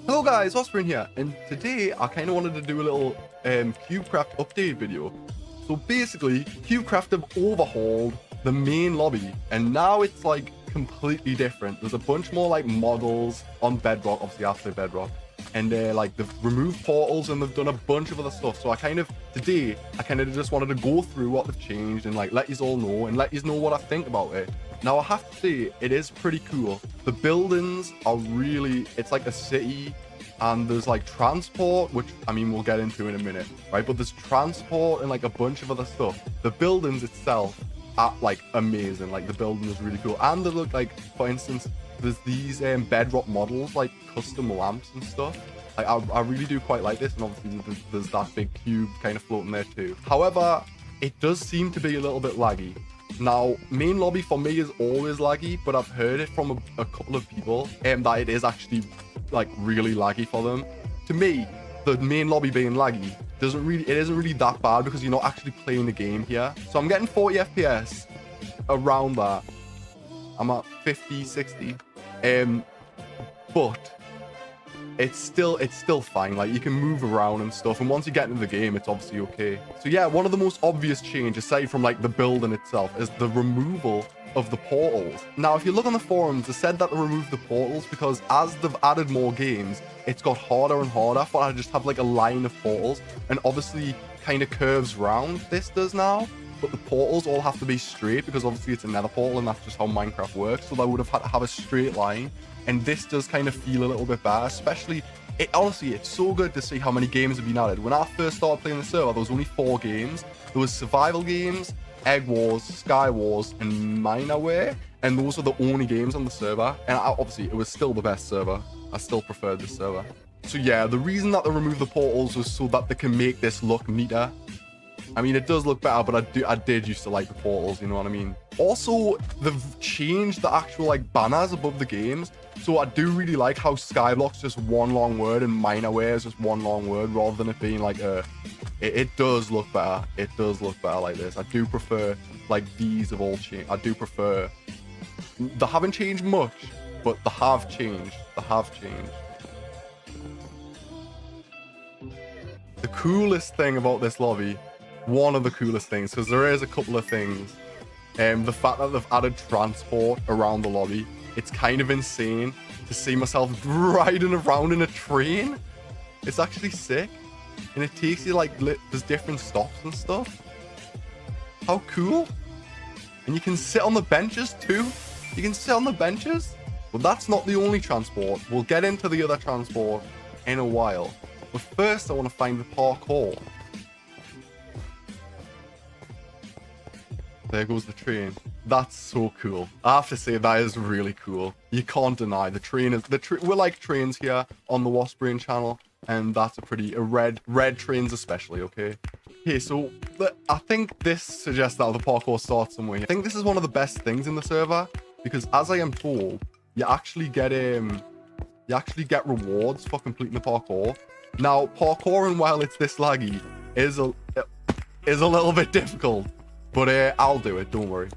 Hello guys, Osprey here, and today I kind of wanted to do a little CubeCraft update video. So basically, CubeCraft have overhauled the main lobby, and now it's like completely different. There's a bunch more like models on Bedrock, obviously after Bedrock, and like they've removed portals and they've done a bunch of other stuff. So today I kind of just wanted to go through what they've changed and like let you all know and let you know what I think about it. Now I have to say it is pretty cool. The buildings are really, it's like a city, and there's like transport, which I mean we'll get into in a minute, right? But there's transport and like a bunch of other stuff. The buildings itself are like amazing. Like the building is really cool, and they look like, for instance, there's these Bedrock models, like custom lamps and stuff. Like I really do quite like this, and obviously there's that big cube kind of floating there too. However, it does seem to be a little bit laggy. Now, main lobby for me is always laggy, but I've heard it from a couple of people that it is actually like really laggy for them. To me, the main lobby being laggy isn't really that bad because you're not actually playing the game here. So I'm getting 40 FPS around that. I'm at 50, 60. But it's still fine. Like you can move around and stuff, and once you get into the game it's obviously okay. So yeah, one of the most obvious changes, aside from like the building itself, is the removal of the portals. Now if you look on the forums, they said that they removed the portals because as they've added more games, it's got harder and harder for I just have like a line of portals, and obviously kind of curves round. This does now, but the portals all have to be straight because obviously it's a nether portal and that's just how Minecraft works. So they would have had to have a straight line, and this does kind of feel a little bit better. Especially, honestly, it's so good to see how many games have been added. When I first started playing the server, there was only 4 games. There was survival games, Egg Wars, Sky Wars, and Minerware, and those were the only games on the server. And obviously, it was still the best server. I still preferred this server. So yeah, the reason that they removed the portals was so that they can make this look neater. I mean, it does look better, but I did used to like the portals, you know what I mean? Also, they've changed the actual like banners above the games. So I do really like how Skyblock's just one long word and Minerware is just one long word, rather than it being like a... It does look better. It does look better like this. I do prefer, like, these have all changed. I do prefer... They haven't changed much, but they have changed. They have changed. The coolest thing about this lobby, one of the coolest things, because there is a couple of things, the fact that they've added transport around the lobby. It's kind of insane to see myself riding around in a train. It's actually sick, and it takes you like there's different stops and stuff. How cool! And you can sit on the benches too. You can sit on the benches. But that's not the only transport. We'll get into the other transport in a while. But first I want to find the parkour. There goes the train. That's so cool. I have to say that is really cool. You can't deny the train is we like trains here on the Wasp-Brain channel, and that's a red trains especially. Okay, so I think this suggests that the parkour starts somewhere. I think this is one of the best things in the server because, as I am told, you actually get rewards for completing the parkour. Now, parkouring while it's this laggy is a little bit difficult. But I'll do it, don't worry.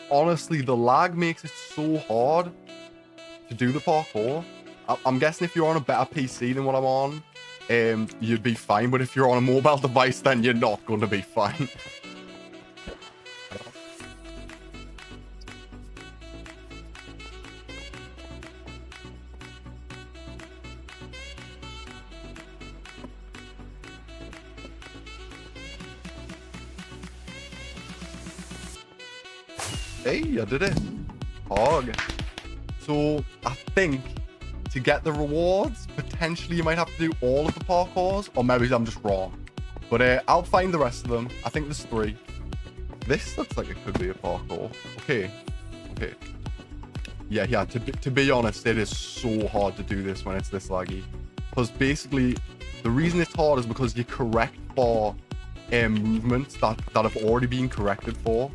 Honestly, the lag makes it so hard to do the parkour. I'm guessing if you're on a better PC than what I'm on, you'd be fine. But if you're on a mobile device, then you're not going to be fine. Hey, I did it. Hog. So I think to get the rewards, potentially you might have to do all of the parkours, or maybe I'm just wrong. But I'll find the rest of them. I think there's 3. This looks like it could be a parkour. Okay. Yeah. To be honest, it is so hard to do this when it's this laggy. Because basically, the reason it's hard is because you correct for movements that have already been corrected for.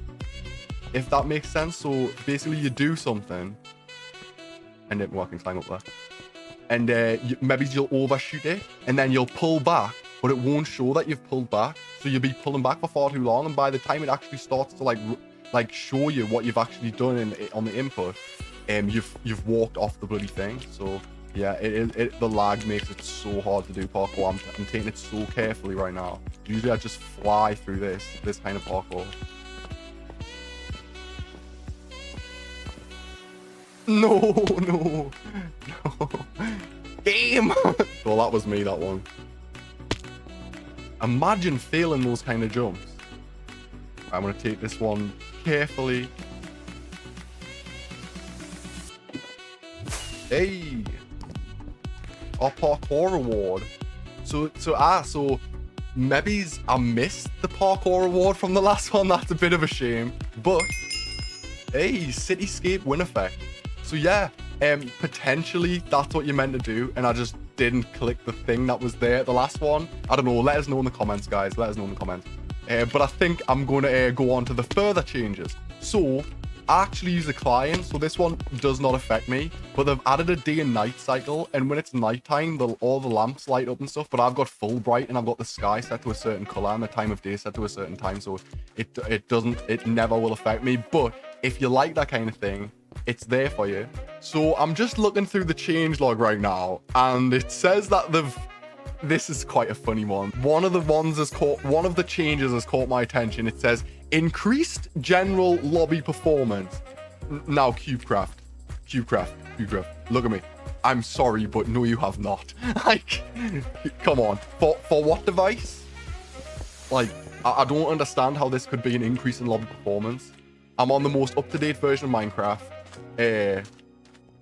If that makes sense. So basically you do something and then I can climb up there, and maybe you'll overshoot it and then you'll pull back but it won't show that you've pulled back. So you'll be pulling back for far too long, and by the time it actually starts to like show you what you've actually done on the input, you've walked off the bloody thing. So yeah, the lag makes it so hard to do parkour. I'm taking it so carefully right now. Usually I just fly through this kind of parkour. No. Game. Well, that was me, that one. Imagine failing those kind of jumps. I'm gonna take this one carefully. Hey, our parkour reward. So maybe I missed the parkour reward from the last one. That's a bit of a shame, but hey, cityscape win effect. So yeah, potentially that's what you meant to do, and I just didn't click the thing that was there at the last one. I don't know. Let us know in the comments, guys. Let us know in the comments. But I think I'm going to go on to the further changes. So I actually use a client, so this one does not affect me, but they've added a day and night cycle, and when it's nighttime, all the lamps light up and stuff, but I've got full bright, and I've got the sky set to a certain color and the time of day set to a certain time, so it never will affect me. But if you like that kind of thing, it's there for you. So I'm just looking through the changelog right now, and it says that this is quite a funny one. One of the changes has caught my attention. It says increased general lobby performance. Now, CubeCraft, look at me. I'm sorry, but no, you have not. Like, come on. For what device? Like, I don't understand how this could be an increase in lobby performance. I'm on the most up-to-date version of Minecraft.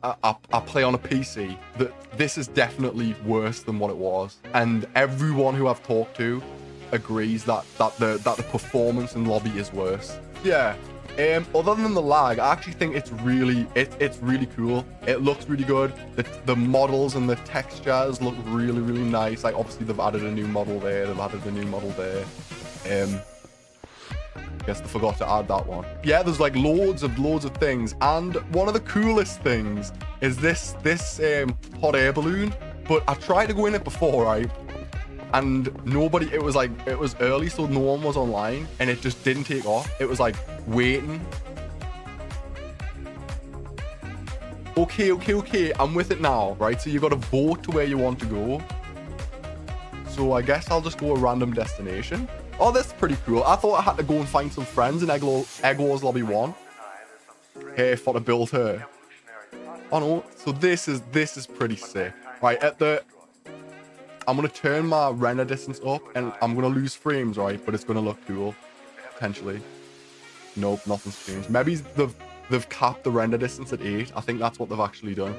I play on a PC. This is definitely worse than what it was, and everyone who I've talked to agrees that the performance in lobby is worse. Yeah. Other than the lag, I actually think it's really cool. It looks really good. The models and the textures look really nice. Like, obviously they've added a new model there. They've added a new model there. Guess they forgot to add that one. Yeah, there's like loads of things, and one of the coolest things is this hot air balloon. But I tried to go in it before, right? And it was early, so no one was online, and it just didn't take off. It was like waiting. Okay, I'm with it now, right? So you got to vote to where you want to go. So I guess I'll just go a random destination. Oh, that's pretty cool. I thought I had to go and find some friends in Egg Wars Lobby 1. Hey, for to build her. Oh no, so this is pretty sick. Right, I'm gonna turn my render distance up, and I'm gonna lose frames, right? But it's gonna look cool, potentially. Nope, nothing's changed. Maybe they've capped the render distance at 8. I think that's what they've actually done.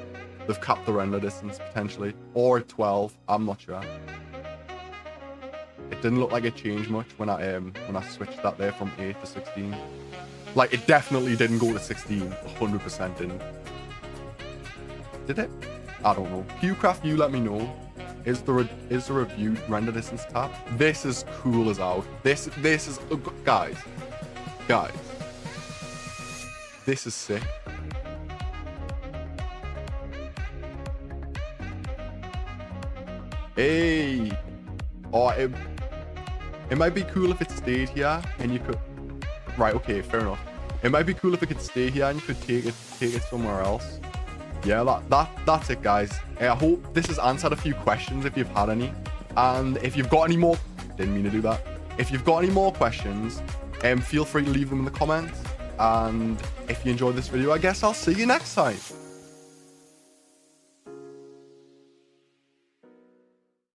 They've capped the render distance potentially, or at 12. I'm not sure. It didn't look like it changed much when I switched that there from 8 to 16. Like, it definitely didn't go to 16. 100% didn't. Did it? I don't know. CubeCraft, you let me know. Is the review render distance tab? This is cool as out. This is guys. This is sick. Hey. Oh, it might be cool if it stayed here and you could. Right, okay, fair enough. It might be cool if it could stay here and you could take it somewhere else. Yeah, that's it, guys. I hope this has answered a few questions if you've had any. And if you've got any more, didn't mean to do that. If you've got any more questions, feel free to leave them in the comments. And if you enjoyed this video, I guess I'll see you next time.